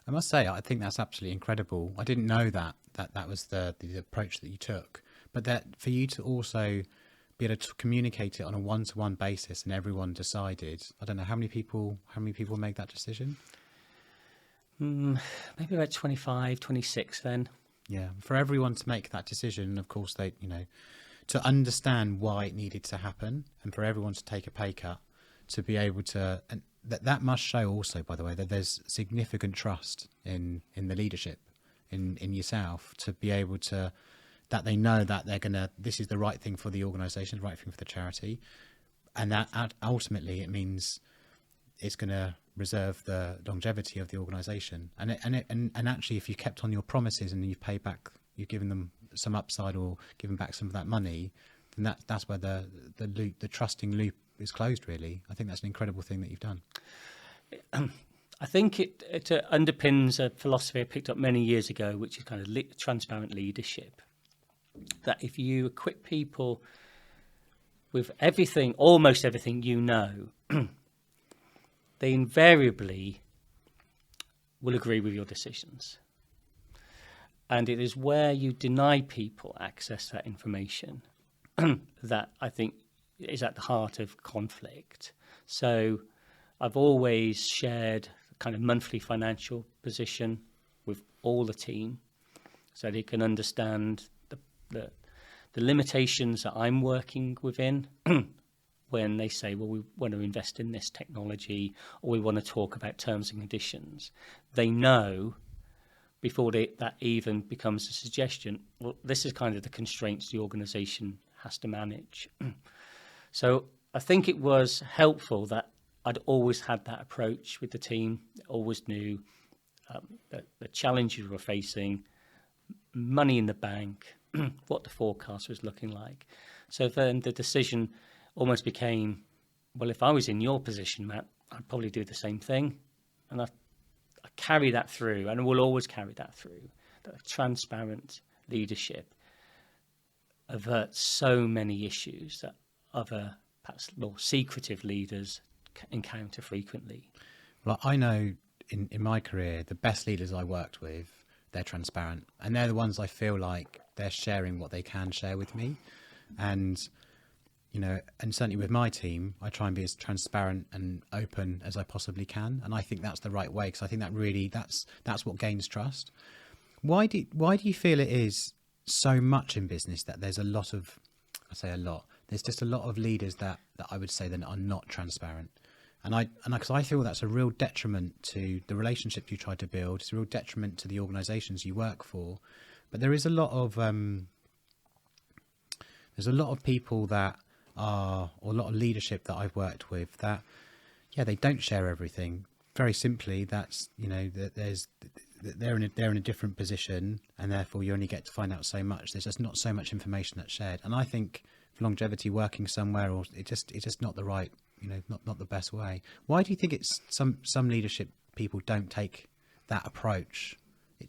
I must say, I think that's absolutely incredible. I didn't know that was the approach that you took, but that for you to also be able to communicate it on a one-to-one basis and everyone decided. I don't know how many people made that decision. Maybe about 25, 26 then. Yeah, for everyone to make that decision, of course, they, to understand why it needed to happen, and for everyone to take a pay cut to be able to, and that must show also, by the way, that there's significant trust in the leadership, in yourself, to be able to, that they know that this is the right thing for the organisation, the right thing for the charity, and that ultimately it means it's going to reserve the longevity of the organisation. And actually, if you kept on your promises and you've paid back, you've given them some upside or given back some of that money, then that's where the trusting loop is closed, really. I think that's an incredible thing that you've done. I think it underpins a philosophy I picked up many years ago, which is kind of transparent leadership. That if you equip people with everything, almost everything they invariably will agree with your decisions. And it is where you deny people access to that information that I think is at the heart of conflict. So I've always shared kind of monthly financial position with all the team so they can understand the limitations that I'm working within when they say, well, we want to invest in this technology or we want to talk about terms and conditions. They know before that even becomes a suggestion, well, this is kind of the constraints the organisation has to manage. So I think it was helpful that I'd always had that approach with the team, always knew the challenges we were facing, money in the bank, what the forecast was looking like. So then the decision almost became, well, if I was in your position, Matt, I'd probably do the same thing. And I carry that through, and will always carry that through. That transparent leadership averts so many issues that other, perhaps more secretive leaders encounter frequently. Well, I know in my career, the best leaders I worked with, they're transparent, and they're the ones I feel like they're sharing what they can share with me. And and certainly with my team, I try and be as transparent and open as I possibly can. And I think that's the right way, because I think that really, that's what gains trust. Why do you feel it is so much in business that there's there's just a lot of leaders that I would say that are not transparent? Because I feel that's a real detriment to the relationship you try to build. It's a real detriment to the organisations you work for. But there's a lot of people that or a lot of leadership that I've worked with that, they don't share everything. Very simply, that's, that they're in a different position, and therefore you only get to find out so much. There's just not so much information that's shared. And I think for longevity, working somewhere, or it's just not the right, not the best way. Why do you think it's some leadership people don't take that approach?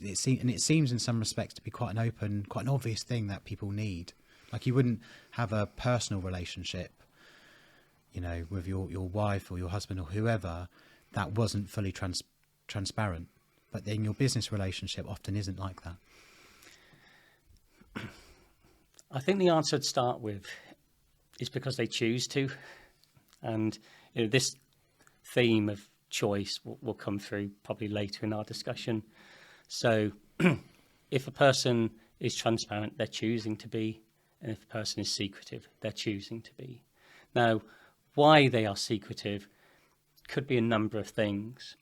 It seems in some respects to be quite an obvious thing that people need. Like, you wouldn't have a personal relationship, with your wife or your husband or whoever that wasn't fully transparent. But then your business relationship often isn't like that. I think the answer to start with is because they choose to. And this theme of choice will come through probably later in our discussion. So if a person is transparent, they're choosing to be. And if a person is secretive, they're choosing to be. Now, why they are secretive could be a number of things.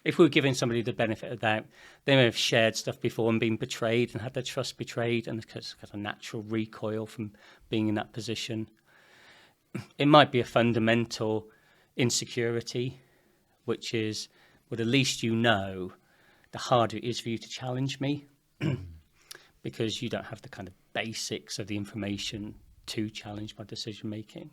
If we were giving somebody the benefit of that, they may have shared stuff before and been betrayed and had their trust betrayed, and it's got a natural recoil from being in that position. It might be a fundamental insecurity, which is, well, the least the harder it is for you to challenge me, because you don't have the kind of basics of the information to challenge my decision making.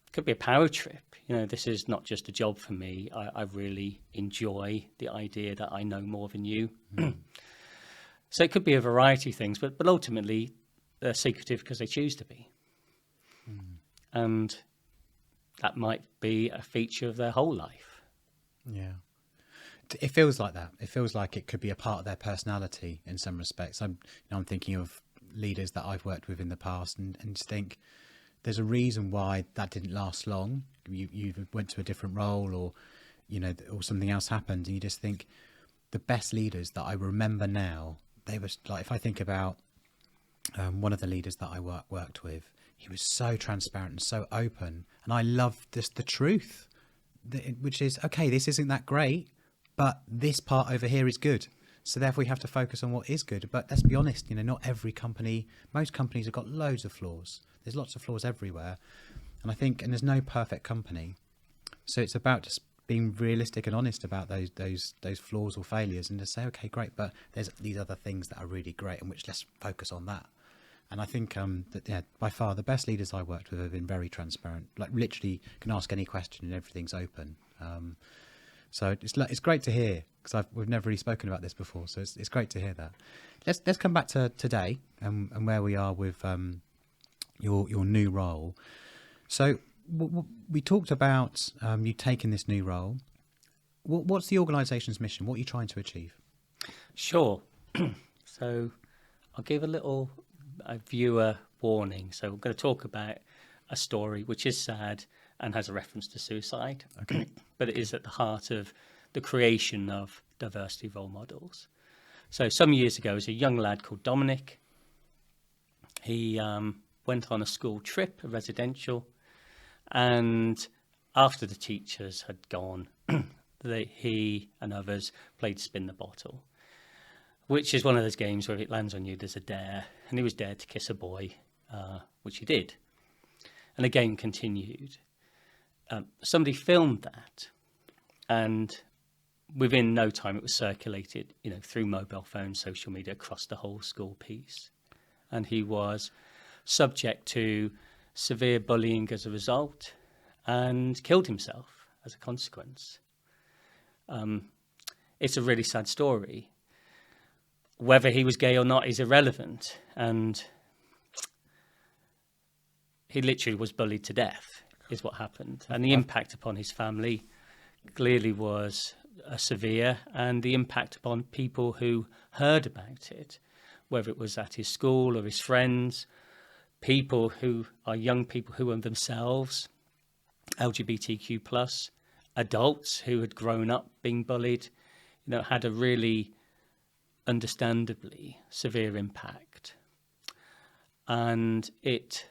It could be a power trip. This is not just a job for me. I really enjoy the idea that I know more than you. So it could be a variety of things, but ultimately they're secretive because they choose to be. And that might be a feature of their whole life. Yeah. It feels like that. It feels like it could be a part of their personality in some respects. I'm thinking of leaders that I've worked with in the past, and just think there's a reason why that didn't last long. You went to a different role, or or something else happened, and you just think the best leaders that I remember now, they were like, if I think about one of the leaders that I worked with, he was so transparent and so open, and I loved just the truth, which is, okay, this isn't that great, but this part over here is good. So therefore we have to focus on what is good. But let's be honest, not every company, most companies have got loads of flaws. There's lots of flaws everywhere. And there's no perfect company. So it's about just being realistic and honest about those flaws or failures, and to say, okay, great, but there's these other things that are really great, and which let's focus on that. And I think that by far the best leaders I worked with have been very transparent. Like, literally can ask any question and everything's open. So it's great to hear, because we've never really spoken about this before. So it's great to hear that. Let's come back to today and where we are with your new role. So we talked about you taking this new role. What's the organisation's mission? What are you trying to achieve? Sure. So I'll give a viewer warning. So we're going to talk about a story which is sad and has a reference to suicide. Okay. But it is at the heart of the creation of diversity role models. So some years ago, as a young lad called Dominic, he went on a school trip, a residential, and after the teachers had gone, he and others played Spin the Bottle, which is one of those games where if it lands on you, there's a dare, and he was dared to kiss a boy, which he did. And the game continued. Somebody filmed that, and within no time it was circulated, through mobile phones, social media, across the whole school piece. And he was subject to severe bullying as a result, and killed himself as a consequence. It's a really sad story. Whether he was gay or not is irrelevant, and he literally was bullied to death, is what happened. And the impact upon his family clearly was severe, and the impact upon people who heard about it, whether it was at his school or his friends, people who are young people who are themselves LGBTQ plus, adults who had grown up being bullied, had a really understandably severe impact. And it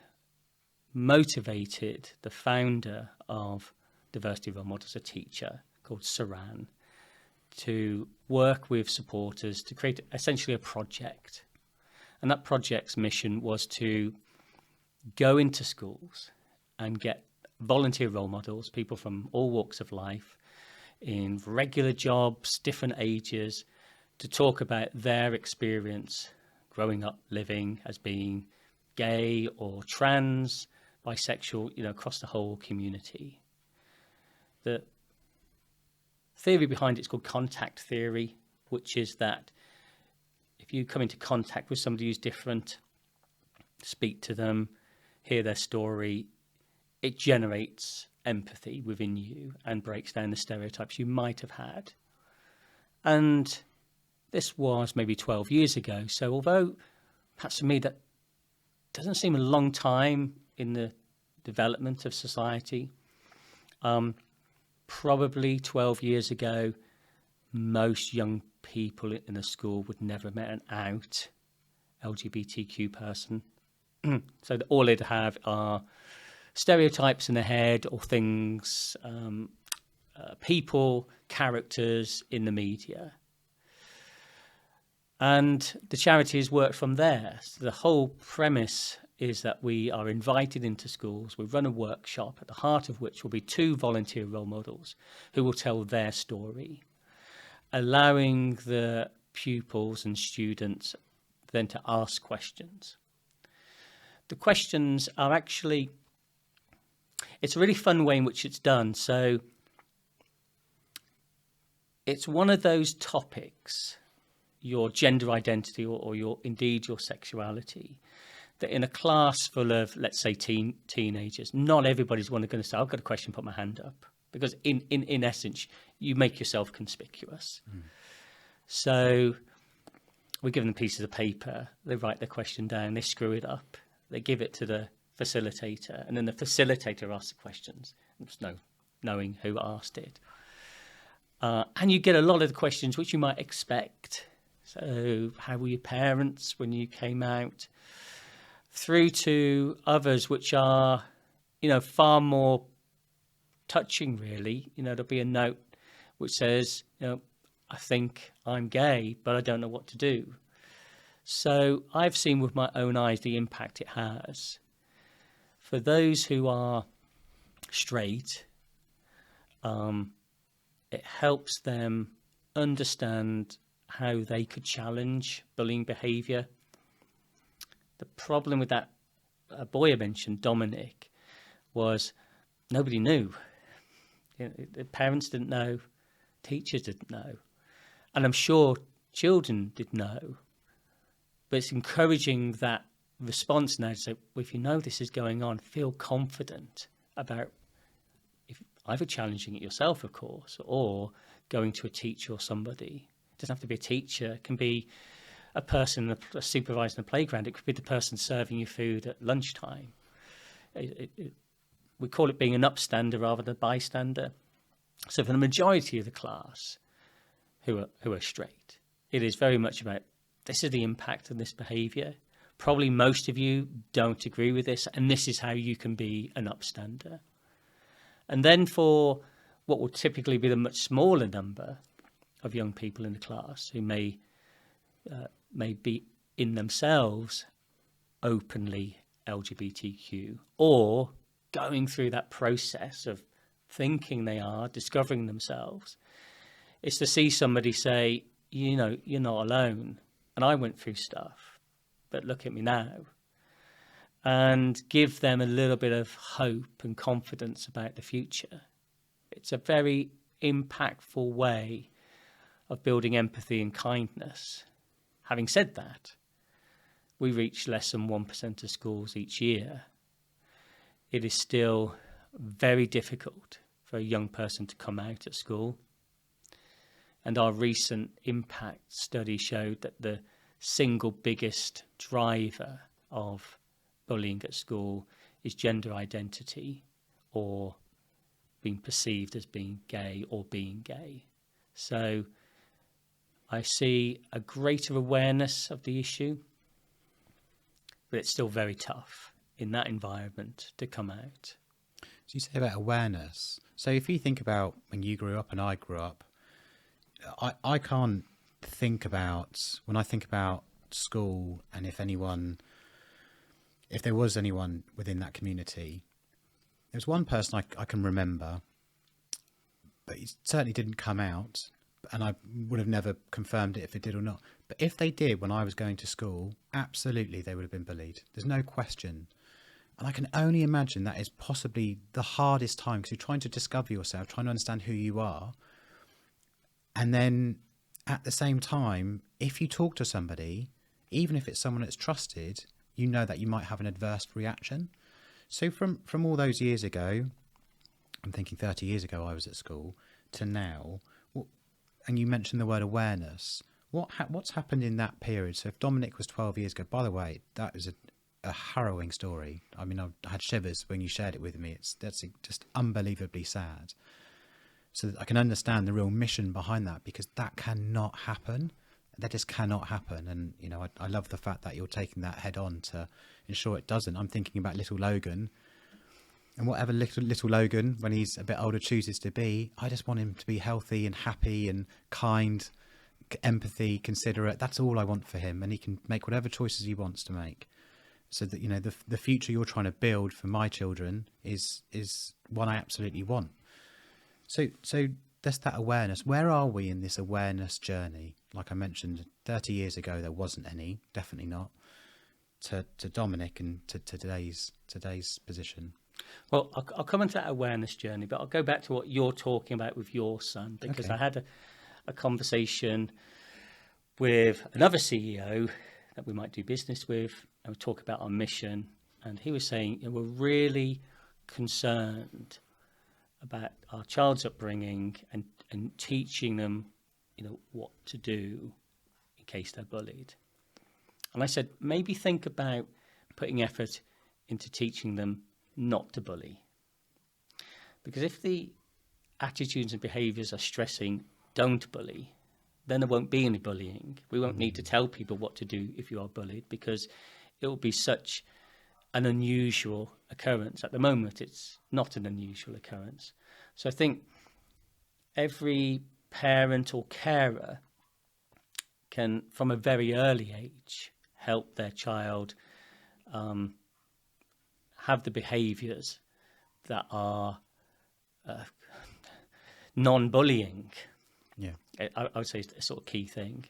motivated the founder of Diversity Role Models, a teacher called Saran, to work with supporters to create essentially a project. And that project's mission was to go into schools and get volunteer role models, people from all walks of life, in regular jobs, different ages, to talk about their experience growing up, living as being gay or trans, bisexual, across the whole community. The theory behind it's called contact theory, which is that if you come into contact with somebody who's different, speak to them, hear their story, it generates empathy within you and breaks down the stereotypes you might have had. And this was maybe 12 years ago. So although perhaps to me that doesn't seem a long time in the development of society, probably 12 years ago, most young people in a school would never have met an out LGBTQ person. So all they'd have are stereotypes in their head, or things, people, characters in the media. And the charities work from there. So the whole premise is that we are invited into schools. We run a workshop, at the heart of which will be 2 volunteer role models who will tell their story, allowing the pupils and students then to ask questions. The questions are actually, it's a really fun way in which it's done. So it's one of those topics, your gender identity or your sexuality, that in a class full of, let's say, teenagers, not everybody's going to say, I've got a question, put my hand up. Because in essence, you make yourself conspicuous. So we give them pieces of paper, they write their question down, they screw it up, they give it to the facilitator, and then the facilitator asks the questions. There's no knowing who asked it. And you get a lot of the questions which you might expect. So how were your parents when you came out? Through to others which are, far more touching, really. There'll be a note which says, I think I'm gay, but I don't know what to do. So I've seen with my own eyes the impact it has. For those who are straight, it helps them understand how they could challenge bullying behaviour. The problem with that boy I mentioned, Dominic, was nobody knew. The parents didn't know, teachers didn't know, and I'm sure children did know. But it's encouraging that response now to say, well, if you know this is going on, feel confident about either challenging it yourself, of course, or going to a teacher or somebody. It doesn't have to be a teacher. It can be a person, a supervisor in the playground. It could be the person serving you food at lunchtime. We call it being an upstander rather than a bystander. So for the majority of the class who are straight, it is very much about this is the impact of this behaviour. Probably most of you don't agree with this, and this is how you can be an upstander. And then for what will typically be the much smaller number of young people in the class who may be in themselves openly LGBTQ or going through that process of thinking they are, discovering themselves, is to see somebody say, you're not alone. And I went through stuff, but look at me now. And give them a little bit of hope and confidence about the future. It's a very impactful way of building empathy and kindness. Having said that, we reach less than 1% of schools each year. It is still very difficult for a young person to come out at school. And our recent impact study showed that the single biggest driver of bullying at school is gender identity or being perceived as being gay or being gay. So I see a greater awareness of the issue, but it's still very tough in that environment to come out. So you say about awareness. So if you think about when you grew up and I grew up, I can't think about, when I think about school and if there was anyone within that community, there was one person I can remember, but he certainly didn't come out, and I would have never confirmed it if it did or not. But if they did when I was going to school, absolutely they would have been bullied. There's no question. And I can only imagine that is possibly the hardest time, because you're trying to discover yourself, trying to understand who you are. And then at the same time, if you talk to somebody, even if it's someone that's trusted, you know that you might have an adverse reaction. So from all those years ago, I'm thinking 30 years ago I was at school, to now, and you mentioned the word awareness, what's happened in that period? So if Dominic was 12 years ago, by the way, that was a harrowing story. I mean, I had shivers when you shared it with me. That's just unbelievably sad. So that I can understand the real mission behind that, because that cannot happen. That just cannot happen. And, I love the fact that you're taking that head on to ensure it doesn't. I'm thinking about little Logan, and whatever little Logan, when he's a bit older, chooses to be, I just want him to be healthy and happy and kind, empathy, considerate. That's all I want for him. And he can make whatever choices he wants to make. So that, the future you're trying to build for my children is one I absolutely want. So that's that awareness. Where are we in this awareness journey? Like I mentioned, 30 years ago, there wasn't any, definitely not, to Dominic and to today's position. Well, I'll come into that awareness journey, but I'll go back to what you're talking about with your son, because okay. I had a conversation with another CEO that we might do business with, and we talk about our mission. And he was saying, we're really concerned about our child's upbringing and teaching them, what to do in case they're bullied. And I said, maybe think about putting effort into teaching them not to bully. Because if the attitudes and behaviours are stressing, don't bully, then there won't be any bullying. We won't need to tell people what to do if you are bullied, because it will be such an unusual occurrence. At the moment, it's not an unusual occurrence. So I think every parent or carer can, from a very early age, help their child have the behaviours that are non-bullying. Yeah. I would say it's a sort of key thing.